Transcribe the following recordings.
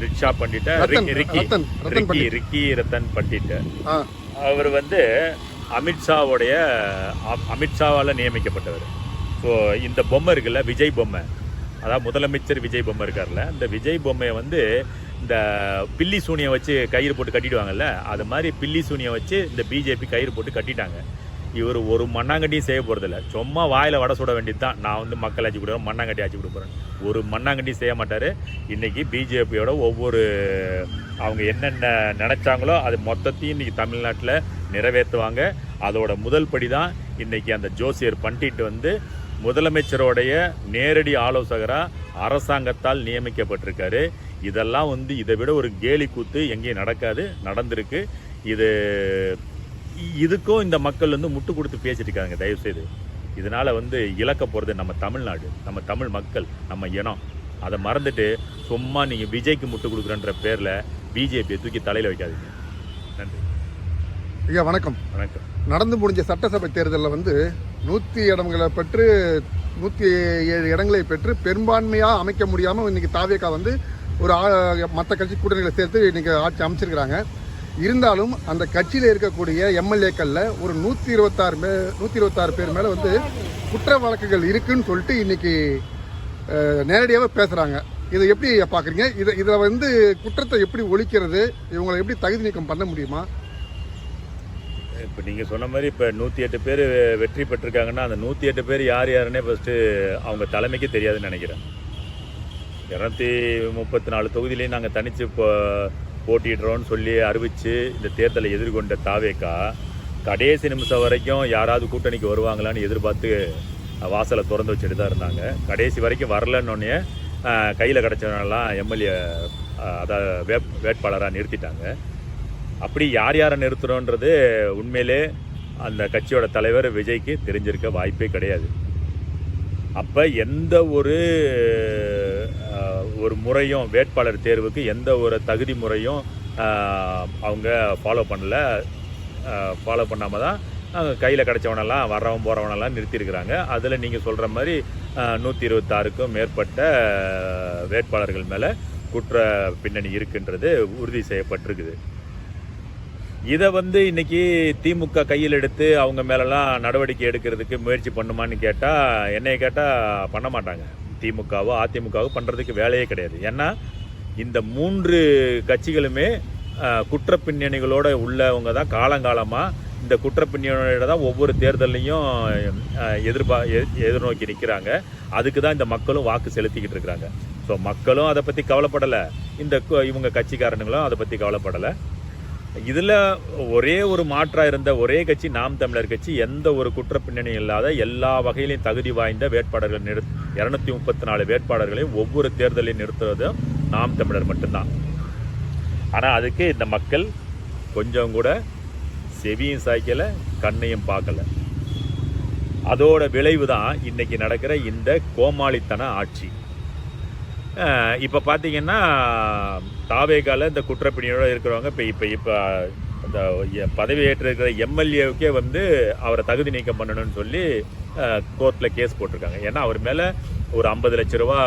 Rickshaw Pandit Ricky Ratan Pandit அவர் வந்து அமித்ஷாவால் நியமிக்கப்பட்டவர். So இந்த பொம்மை இருக்குல்ல, விஜய் பொம்மை, அதாவது முதலமைச்சர் விஜய் பொம்மை இருக்கார்ல, இந்த விஜய் பொம்மையை வந்து இந்த பில்லி சூனியை வச்சு கயிறு போட்டு கட்டிடுவாங்கல்ல, அது மாதிரி பில்லி சூனியை வச்சு இந்த பிஜேபி கயிறு போட்டு கட்டிட்டாங்க. இவர் ஒரு மண்ணாங்கட்டியும் செய்ய போகிறதில்ல, சும்மா வாயில் வடை சுட வேண்டியது தான். நான் வந்து மக்கள் ஆட்சி கொடுக்குறேன், மண்ணாங்கட்டி ஆட்சி கொடுக்க போகிறேன், ஒரு மண்ணாங்கட்டியும் செய்ய மாட்டார். இன்றைக்கி பிஜேபியோட ஒவ்வொரு அவங்க என்னென்ன நினச்சாங்களோ அது மொத்தத்தையும் இன்றைக்கி தமிழ்நாட்டில் நிறைவேற்றுவாங்க. அதோட முதல் படி தான் இன்றைக்கி அந்த ஜோசியர் பண்டிட் வந்து முதலமைச்சரோடைய நேரடி ஆலோசகராக அரசாங்கத்தால் நியமிக்கப்பட்டிருக்காரு. இதெல்லாம் வந்து இதை விட ஒரு கேலி கூத்து எங்கேயும் நடக்காது, நடந்திருக்கு. இதுக்கும் இந்த மக்கள் வந்து முட்டு கொடுத்து பேசிட்டு இருக்காங்க. தயவுசெய்து இதனால் வந்து இழக்க போகிறது நம்ம தமிழ்நாடு, நம்ம தமிழ் மக்கள், நம்ம இனம். அதை மறந்துட்டு சும்மா நீங்கள் விஜய்க்கு முட்டு கொடுக்குறன்ற பேரில் பிஜேபியை தூக்கி தலையில் வைக்காதீங்க. நன்றி ஐயா. வணக்கம். வணக்கம். நடந்து முடிஞ்ச சட்டசபை தேர்தலில் வந்து 100 இடங்களை பெற்று 107 இடங்களை பெற்று பெரும்பான்மையாக அமைக்க முடியாமல் இன்றைக்கி தாவேகா வந்து ஒரு மற்ற கட்சி கூட்டணிகளை சேர்த்து இன்றைக்கி ஆட்சி அமைச்சிருக்கிறாங்க. இருந்தாலும் அந்த கட்சியில் இருக்கக்கூடிய எம்எல்ஏக்களில் ஒரு 126 பேர் மேலே வந்து குற்ற வழக்குகள் இருக்குன்னு சொல்லிட்டு இன்றைக்கி நேரடியாக பேசுகிறாங்க. இதை எப்படி பார்க்குறீங்க? இதில் வந்து குற்றத்தை எப்படி ஒழிக்கிறது, இவங்களை எப்படி தகுதி நீக்கம் பண்ண முடியுமா? இப்போ நீங்கள் சொன்ன மாதிரி இப்போ 108 பேர் வெற்றி பெற்றிருக்காங்கன்னா அந்த 108 பேர் யார் யாருன்னே ஃபஸ்ட்டு அவங்க தலைமைக்கு தெரியாதுன்னு நினைக்கிறேன். 234 தொகுதியிலையும் நாங்கள் தனித்து போட்டிடுறோன்னு சொல்லி அறிவித்து இந்த தேர்தலை எதிர்கொண்ட தாவேகா கடைசி நிமிஷம் வரைக்கும் யாராவது கூட்டணிக்கு வருவாங்களான்னு எதிர்பார்த்து வாசலை திறந்து வச்சுட்டு தான் இருந்தாங்க. கடைசி வரைக்கும் வரலன்னொன்னே கையில் கிடச்சவனெல்லாம் எம்எல்ஏ அதாவது வேட்பாளராக நிறுத்திட்டாங்க. அப்படி யார் யாரை நிறுத்துகிறோன்றது உண்மையிலே அந்த கட்சியோட தலைவர் விஜய்க்கு தெரிஞ்சிருக்க வாய்ப்பே கிடையாது. அப்போ எந்த ஒரு முறையும் வேட்பாளர் தேர்வுக்கு எந்த ஒரு தகுதி முறையும் அவங்க ஃபாலோ பண்ணாமல் தான் கையில் கிடச்சவனெல்லாம் வர்றவன் போகிறவனெல்லாம் நிறுத்தியிருக்கிறாங்க. அதில் நீங்கள் சொல்கிற மாதிரி 126க்கும் மேற்பட்ட வேட்பாளர்கள் மேலே குற்ற பின்னணி இருக்குன்றது உறுதி செய்யப்பட்டிருக்குது. இதை வந்து இன்றைக்கி திமுக கையில் எடுத்து அவங்க மேலெல்லாம் நடவடிக்கை எடுக்கிறதுக்கு முயற்சி பண்ணுமான்னு கேட்டால், என்னையை கேட்டால் பண்ண மாட்டாங்க. திமுகவோ அதிமுகவோ பண்ணுறதுக்கு வேலையே கிடையாது. ஏன்னா இந்த 3 கட்சிகளுமே குற்ற பின்னணிகளோடு உள்ளவங்க தான். காலங்காலமாக இந்த குற்ற பின்னணியோட தான் ஒவ்வொரு தேர்தலையும் எதிர்நோக்கி நிற்கிறாங்க. அதுக்கு தான் இந்த மக்களும் வாக்கு செலுத்திக்கிட்டு இருக்கிறாங்க. ஸோ மக்களும் அதை பற்றி கவலைப்படலை, இவங்க கட்சிக்காரனுங்களும் அதை பற்றி கவலைப்படலை. இதில் ஒரே ஒரு மாற்றாக இருந்த ஒரே கட்சி நாம் தமிழர் கட்சி. எந்த ஒரு குற்ற பின்னணி இல்லாத எல்லா வகையிலையும் தகுதி வாய்ந்த வேட்பாளர்கள் 234 வேட்பாளர்களையும் ஒவ்வொரு தேர்தலையும் நிறுத்துவதும் நாம் தமிழர் மட்டும்தான். ஆனால் அதுக்கு இந்த மக்கள் கொஞ்சம் கூட செவியும் சாய்க்கலை, கண்ணையும் பார்க்கலை. அதோட விளைவு தான் இன்றைக்கி நடக்கிற இந்த கோமாளித்தன ஆட்சி. இப்போ பார்த்தீங்கன்னா தாவேகால இந்த குற்றப்பிணியோடு இருக்கிறவங்க இப்போ இந்த பதவி ஏற்றிருக்கிற எம்எல்ஏவுக்கே வந்து அவரை தகுதி நீக்கம் பண்ணணும்னு சொல்லி கோர்ட்டில் கேஸ் போட்டிருக்காங்க. ஏன்னா அவர் மேலே ஒரு 50 லட்ச ரூபா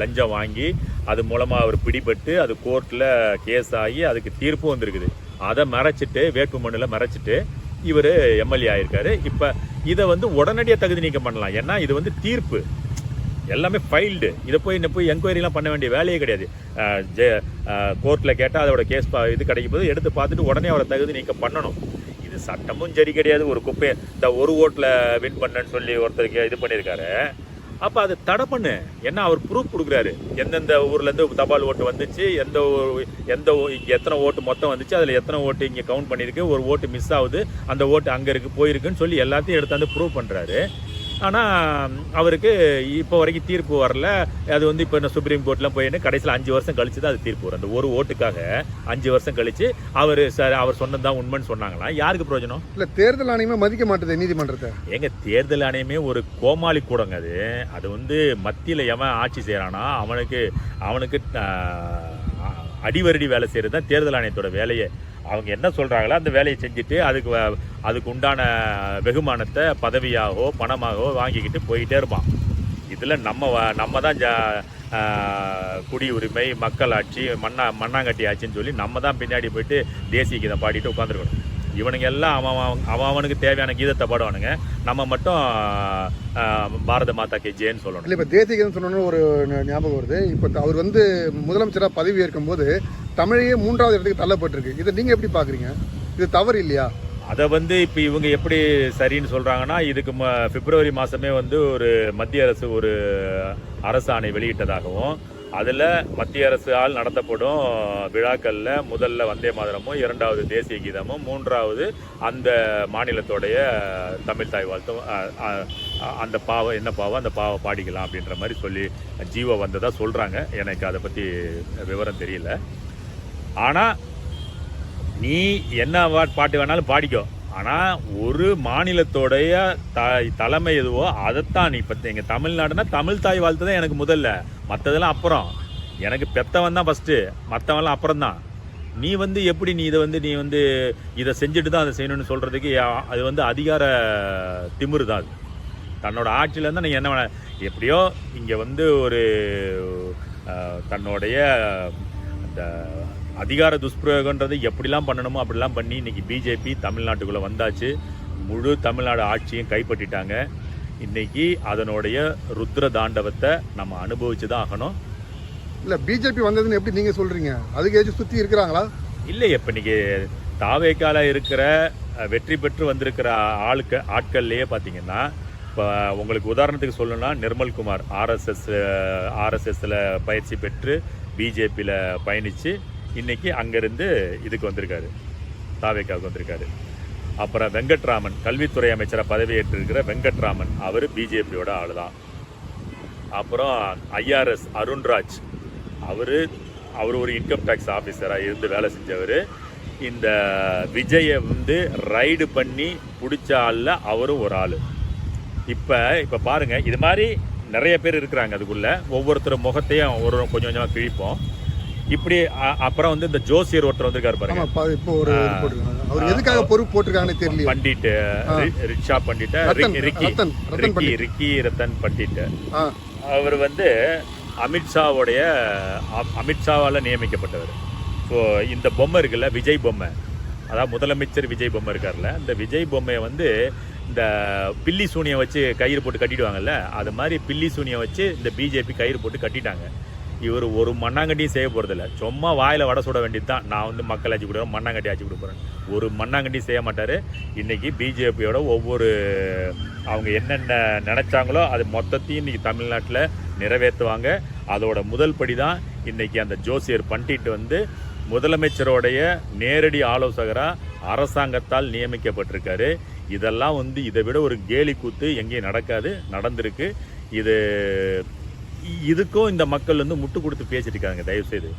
லஞ்சம் வாங்கி அது மூலமாக அவர் பிடிபட்டு அது கோர்ட்டில் கேஸ் ஆகி அதுக்கு தீர்ப்பும் வந்திருக்குது. அதை மறைச்சிட்டு, வேட்புமனுவில் மறைச்சிட்டு இவர் எம்எல்ஏ ஆகியிருக்காரு. இப்போ இதை வந்து உடனடியாக தகுதி நீக்கம் பண்ணலாம். ஏன்னா இது வந்து தீர்ப்பு, எல்லாமே ஃபைல்டு. இதை போய் என்கொயரிலாம் பண்ண வேண்டிய வேலையே கிடையாது. கோர்ட்டில் கேட்டால் அதோட கேஸ் இது கிடைக்கும் போது எடுத்து பார்த்துட்டு உடனே அவரை தகுதி நீக்கம் பண்ணணும். இது சட்டமும் சரி கிடையாது. ஒரு குப்பையை இந்த ஒரு ஓட்டில் வின் பண்ணன்னு சொல்லி ஒருத்தருக்கு இது பண்ணியிருக்காரு. அப்போ அது தடை பண்ணு. ஏன்னா அவர் ப்ரூஃப் கொடுக்குறாரு, எந்தெந்த ஊர்லேருந்து தபால் ஓட்டு வந்துச்சு, எத்தனை ஓட்டு மொத்தம் வந்துச்சு, அதில் எத்தனை ஓட்டு இங்கே கவுண்ட் பண்ணியிருக்கு, ஒரு ஓட்டு மிஸ் ஆகுது, அந்த ஓட்டு அங்கே இருக்குது போயிருக்குன்னு சொல்லி எல்லாத்தையும் எடுத்தாந்து ப்ரூவ் பண்ணுறாரு. ஆனால் அவருக்கு இப்போ வரைக்கும் தீர்ப்பு வரல. அது வந்து இப்போ இந்த சுப்ரீம் கோர்ட்லாம் போயின்னு கடைசியில் 5 வருஷம் கழிச்சு தான் அது தீர்ப்பு வரும். அந்த ஒரு ஓட்டுக்காக 5 வருஷம் கழிச்சு அவர் சொன்னது தான் உண்மைன்னு சொன்னாங்களா? யாருக்கு பிரயோஜனம்? இல்லை, தேர்தல் ஆணையமே மதிக்க மாட்டேது நீதிமன்றத்தை. தேர்தல் ஆணையமே ஒரு கோமாளி கூடங்க. அது வந்து மத்தியில் எவன் ஆட்சி செய்கிறானா அவனுக்கு அடிவரடி வேலை செய்கிறது தான் தேர்தல் ஆணையத்தோட வேலையே. அவங்க என்ன சொல்கிறாங்களோ அந்த வேலையை செஞ்சுட்டு அதுக்கு உண்டான வெகுமானத்தை பதவியாகவோ பணமாகவோ வாங்கிக்கிட்டு போயிட்டே இருப்பான். இதில் நம்ம தான் குடியுரிமை, மக்களாட்சி, மண்ணாங்கட்டி ஆட்சின்னு சொல்லி நம்ம தான் பின்னாடி போயிட்டு தேசிய கீதம் பாடிட்டு உட்காந்துருக்கணும். இவனுங்க எல்லாம் அவனுக்கு தேவையான கீதத்தை பாடுவானுங்க, நம்ம மட்டும் பாரத மாதா கே ஜெயன்னு சொல்லணும். இல்லை, இப்போ தேசிய கீதம் சொன்னோன்னு ஒரு ஞாபகம் வருது. இப்போ அவர் வந்து முதலமைச்சராக பதவி ஏற்கும் போது தமிழையே 3வது இடத்துக்கு தள்ளப்பட்டிருக்கு. இதை நீங்கள் எப்படி பார்க்குறீங்க? இது தவறு இல்லையா? அதை வந்து இப்போ இவங்க எப்படி சரின்னு சொல்கிறாங்கன்னா, இதுக்கு பிப்ரவரி மாதமே வந்து ஒரு மத்திய அரசு ஒரு அரசாணை வெளியிட்டதாகவும், அதில் மத்திய அரசால் நடத்தப்படும் விழாக்களில் முதல்ல வந்தே மாதரமும், 2வது தேசிய கீதமும், 3வது அந்த மாநிலத்தோடைய தமிழ் தாய் வாழ்த்தும், அந்த பாவம் என்ன பாவம் அந்த பாவை பாடிக்கலாம் அப்படின்ற மாதிரி சொல்லி ஜீவோ வந்ததாக சொல்கிறாங்க. எனக்கு அதை பற்றி விவரம் தெரியல. ஆனால் நீ என்ன பாட்டு வேணாலும் பாடிக்கோ, ஆனால் ஒரு மாநிலத்தோடைய தலைமை எதுவோ அதைத்தான் நீ. இப்போ எங்கள் தமிழ்நாடுனா தமிழ் தாய் வாழ்த்து தான் எனக்கு முதல்ல, மற்றதெல்லாம் அப்புறம். எனக்கு பெத்தவன் தான் ஃபஸ்ட்டு, மற்றவன்லாம் அப்புறம் தான். நீ வந்து எப்படி நீ இதை செஞ்சுட்டு தான் அதை செய்யணும்னு சொல்கிறதுக்கு அது வந்து அதிகார திமிரு தான். அது தன்னோட ஆட்சியில் இருந்தால் நீங்கள் என்ன வேணா எப்படியோ இங்கே வந்து ஒரு தன்னுடைய அந்த அதிகார துஷ்பிரயோகன்றது எப்படிலாம் பண்ணணுமோ அப்படிலாம் பண்ணி இன்றைக்கி பிஜேபி தமிழ்நாட்டுக்குள்ளே வந்தாச்சு. முழு தமிழ்நாடு ஆட்சியும் கைப்பற்றிட்டாங்க. இன்றைக்கி அதனுடைய ருத்ர தாண்டவத்தை நம்ம அனுபவிச்சு தான் ஆகணும். இல்லை, பிஜேபி வந்ததுன்னு எப்படி நீங்கள் சொல்கிறீங்க? அதுக்கு ஏதாச்சும் சுற்றி இருக்கிறாங்களா? இல்லை, இப்போ இன்றைக்கி தாவேக்கால இருக்கிற வெற்றி பெற்று வந்திருக்கிற ஆட்கள்லேயே பார்த்தீங்கன்னா, இப்போ உங்களுக்கு உதாரணத்துக்கு சொல்லணும்னா நிர்மல்குமார் ஆர்எஸ்எஸ்ல பயிற்சி பெற்று பிஜேபியில் பயணித்து இன்றைக்கி அங்கேருந்து இதுக்கு வந்திருக்காரு, தாவேக்காவுக்கு வந்திருக்காரு. அப்புறம் வெங்கட்ராமன் கல்வித்துறை அமைச்சராக பதவியேற்றிருக்கிற வெங்கட்ராமன், அவர் பிஜேபியோட ஆள் தான். அப்புறம் ஐஆர்எஸ் அருண்ராஜ், அவர் ஒரு இன்கம் டேக்ஸ் ஆஃபீஸராக இருந்து வேலை செஞ்சவர். இந்த விஜயை வந்து ரைடு பண்ணி பிடிச்ச ஆளில் அவரும் ஒரு ஆள். இப்போ பாருங்கள், இது மாதிரி நிறைய பேர் இருக்கிறாங்க. அதுக்குள்ளே ஒவ்வொருத்தர் முகத்தையும் கொஞ்சம் கொஞ்சமாக கிழிப்போம். இப்படி அப்புறம் வந்து இந்த ஜோசியர் ஒருத்தர் வந்திருக்காரு பாருங்க. இப்போ ஒரு அவர் எதுக்காக பொறுப்பு போட்டிருக்காங்கன்னு தெரியல. பண்டிட் ரிக்ஷா பண்டிட் ரிக்கி ரத்தன் பண்டிட், அவர் வந்து அமித்ஷாவால் நியமிக்கப்பட்டவர். ஸோ இந்த பொம்மை இருக்குல்ல, விஜய் பொம்மை, அதாவது முதலமைச்சர் விஜய் பொம்மை இருக்கார்ல, இந்த விஜய் பொம்மையை வந்து இந்த பில்லி சூனியை வச்சு கயிறு போட்டு கட்டிடுவாங்கல்ல, அது மாதிரி பில்லி சூனியை வச்சு இந்த பிஜேபி கயிறு போட்டு கட்டிட்டாங்க. இவர் ஒரு மண்ணாங்கட்டியும் செய்ய போகிறதில்ல, சும்மா வாயில் வடை சுட வேண்டியது தான். நான் வந்து மக்கள் ஆட்சி கொடுக்குறேன், மண்ணாங்கட்டி ஆட்சி கொடுக்க போகிறேன், ஒரு மண்ணாங்கட்டியும் செய்ய மாட்டார். இன்றைக்கி பிஜேபியோட ஒவ்வொரு அவங்க என்னென்ன நினச்சாங்களோ அது மொத்தத்தையும் இன்றைக்கி தமிழ்நாட்டில் நிறைவேற்றுவாங்க. அதோட முதல் படி தான் இன்றைக்கி அந்த ஜோசியர் பண்டிட் வந்து முதலமைச்சரோடைய நேரடி ஆலோசகராக அரசாங்கத்தால் நியமிக்கப்பட்டிருக்காரு. இதெல்லாம் வந்து இதை விட ஒரு கேலி கூத்து எங்கேயும் நடந்திருக்கு. இதுக்கும் இந்த மக்கள் வந்து முட்டு கொடுத்து பேசிட்டு இருக்காங்க. தயவுசெய்து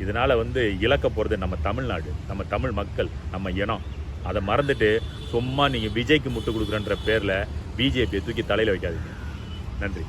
இதனால் வந்து இழக்க போகிறது நம்ம தமிழ்நாடு, நம்ம தமிழ் மக்கள், நம்ம இனம். அதை மறந்துட்டு சும்மா நீங்கள் விஜய்க்கு முட்டு கொடுக்குறன்ற பேரில் பிஜேபியை தூக்கி தலையில் வைக்காதீங்க. நன்றி.